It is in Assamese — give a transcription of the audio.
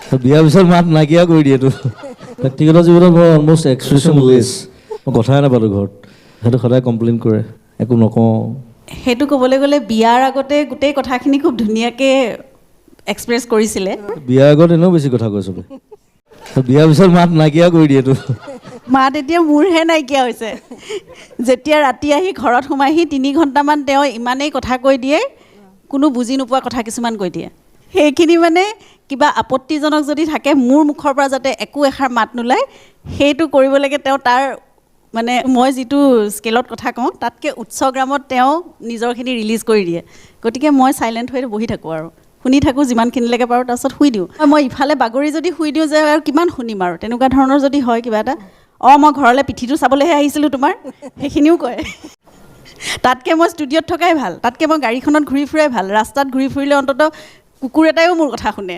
বিয়াৰ পিছত মাত নাইকিয়া কৰি দিয়েতো ব্যক্তিগত জীৱনত মই অলমষ্ট এক্সপ্ৰেছনলেছ মই কথাই নাপালোঁ ঘৰত সেইটো সদায় কমপ্লেইন কৰে একো নকওঁ সেইটো ক'বলৈ গ'লে বিয়াৰ আগতে গোটেই কথাখিনি খুব ধুনীয়াকৈ এক্সপ্ৰেছ কৰিছিলে বিয়াৰ আগত এনেও বেছি কথা কয় চবে বিয়াৰ পিছত মাত নাইকিয়া কৰি দিয়েতো মাত এতিয়া মোৰহে নাইকিয়া হৈছে যেতিয়া ৰাতি আহি ঘৰত সোমাইহি 3 ঘণ্টামান তেওঁ ইমানেই কথা কৈ দিয়ে কোনো বুজি নোপোৱা কথা কিছুমান কৈ দিয়ে সেইখিনি মানে কিবা আপত্তিজনক যদি থাকে মোৰ মুখৰ পৰা যাতে একো এষাৰ মাত নোলায় সেইটো কৰিব লাগে তেওঁ তাৰ মানে মই যিটো স্কেলত কথা কওঁ তাতকৈ উচ্চ গ্ৰামত তেওঁ নিজৰখিনি ৰিলিজ কৰি দিয়ে গতিকে মই চাইলেণ্ট হৈ বহি থাকোঁ আৰু শুনি থাকোঁ যিমানখিনিলৈকে পাৰোঁ তাৰপিছত শুই দিওঁ মই ইফালে বাগৰি যদি শুই দিওঁ যে আৰু কিমান শুনিম আৰু তেনেকুৱা ধৰণৰ যদি হয় কিবা এটা মই ঘৰলৈ পিঠিটো চাবলৈহে আহিছিলোঁ তোমাৰ সেইখিনিও কয় তাতকৈ মই ষ্টুডিঅ'ত থকাই ভাল তাতকৈ মই গাড়ীখনত ঘূৰি ফুৰাই ভাল ৰাস্তাত ঘূৰি ফুৰিলে অন্ততঃ কুকুৰ এটাইও মোৰ কথা শুনে